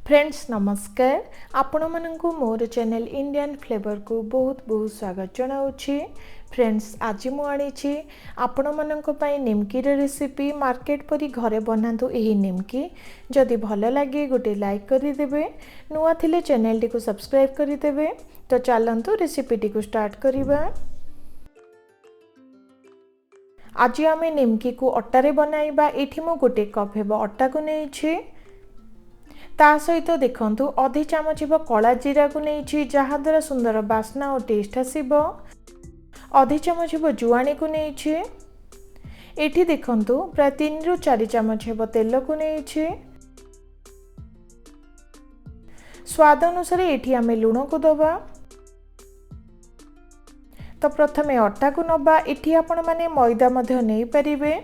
Friends नमस्कार आपण मानकु मोर channel Indian flavour को बहुत बहुत स्वागत जनाऊँगी। फ्रेंड्स आज मु आनी आपण मानक पई निमकी रेसिपी मार्केट परी घरे बनातु। यही निमकी जदि भल लगे गोटे लाइक करदेवे, नुआ थिले चैनल टी को सब्सक्राइब करदेवे। तो चलतु रेसिपी टी को स्टार्ट करिबा। आज आम निमकी को अटारे बनाइबा। एठी मु गोटे कप हेबो अटा को नेछि। ता सहित देखंतु आधी चामच हेबो कला जीरा को नेछि, जहा द्वारा सुंदर बास्ना और टेस्ट आसीबो। आधी चामच हेबो जुआनी को नेछि। एठी देखंतु प्राय 3 रु 4 चामच हेबो तेल को नेछि। स्वाद अनुसार एठी आमे लूण को दबा। तो प्रथमे अटा को नबा। एठी आपण माने मैदा मध्य नै परिबे।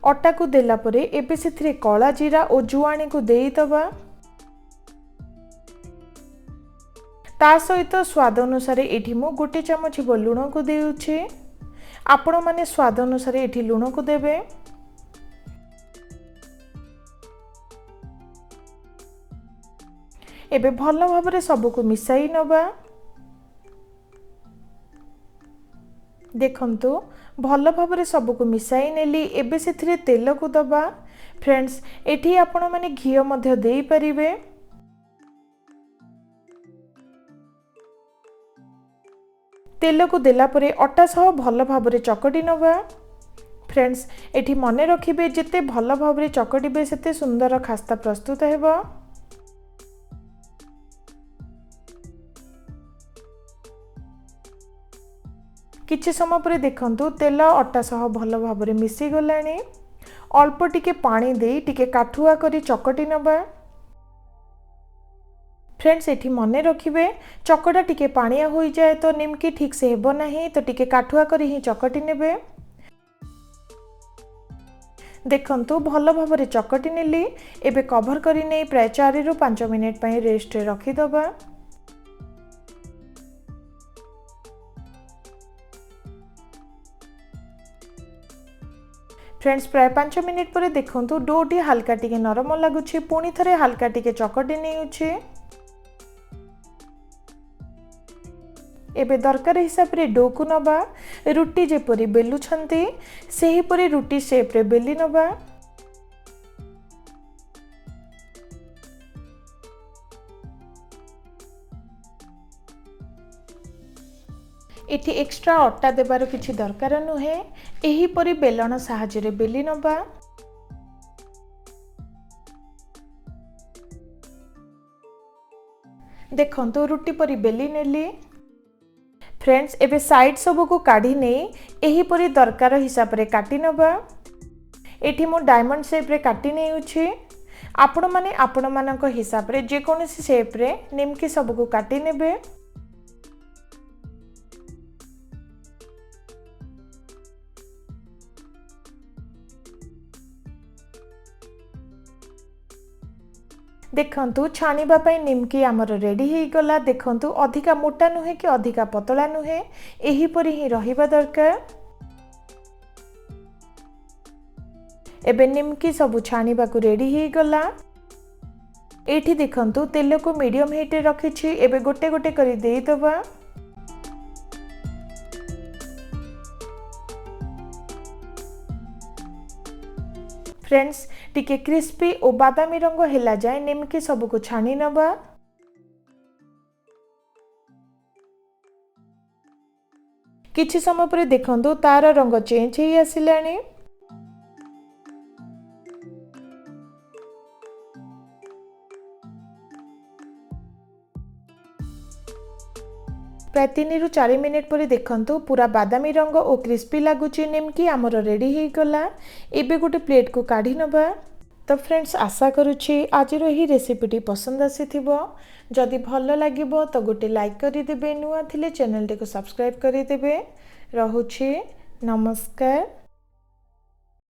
अटा को देला परे एबे सेथिरे कला जीरा और जुआनी को देई दबा। ता सहित स्वाद अनुसार एठी मु गोटे चामच हेबो लूण को देउछि। आपण माने स्वाद अनुसार एठी लूण को देबे। एबे भल भाबरे सब को मिसाई नबा। देखंतु भल भाबरे सब को मिसाई नेली। एबे सेथिरे तेल को दबा। फ्रेंड्स एठी आपण माने घियो मध्य देई परिबे। तेल को देला परे अटा सह भल भाबरे चकटी नबा। फ्रेंड्स एठी मने रखिबे जेते भल भाबरे चकटिबे सेते सुंदर खास्ता प्रस्तुत हेबो। किछि समय पर देखंतु तेल अटा सह भल भाबरे मिसी गलानी। अल्प टिके पानी देई टिके काठुआ करी चकटी नबा। फ्रेंड्स एठी मने रखिबे चकटा टिके पानिया होई जाए तो निमकी ठीक से हेबो नाही। तो टिके काठुआ करी ही चकटी नेबे। देखंतु भल भाबरे चकटी नेली। एबे कवर करी नै प्राय 4 रु 5 मिनिट पई रेस्ट रे रखी दबा। फ्रेंड्स प्राय 5 मिनिट पर देखंतु डोटी हल्का टिके नरम लागुछि। पुणी थरे हल्का टिके चकटी नेउछि। एबे दरकार हिसाब रे डो को नबा। रुटी जेपरी बेलु छंती सेही परी रुटी शेप रे बेली नबा। एठी एक्स्ट्रा अटा देबार किछि दरकार नुहे। एही परी बेलण साहाय्य रे बेली नबा। देखंतु रुटी परी बेली नेली। फ्रेंड्स एबे साइड सब को काढी नै एही परी दरकार हिसाब रे काटी नबा। एठी मो डायमंड शेप रे काटी नेउछि। आपण माने आपण मानक हिसाब रे जे कोनोसी शेप रे निमकी सब को काटी नेबे। देखंतु छाणीबा पई निमकी आमर रेडी हे गला। देखंतु अधिका मोटा नुहे कि अधिका पतला नुहे, एही परी ही रहिबा दरकार। एबे निमकी सब छाणीबा को रेडी हे गला। एठी देखंतु तेल को मीडियम हीट रे रखिछि। एबे गोटे गोटे करी देई दबा। फ्रेंड्स टिके क्रिस्पी और बादामी रंग हेला जाए निमकी सब को छानी नबा। किछि समय पर देखंतु तार रंग चेंज हे आसिलानी। प्राय 3 रु 4 मिनिट पर देखंतु पूरा बादामी रंग और क्रिस्पी लागुची। निमकी आमर रेडी हे गला। एबे गोटे प्लेट को काढी नबा। तो फ्रेंड्स आशा करुछि आज ही रेसिपीटी पसंद आसीथिबो। जदि भल लागिबो तो गोटे लाइक करि देबे। नुआ थिले चैनल टी को सब्सक्राइब करि देबे। रहुछि नमस्कार।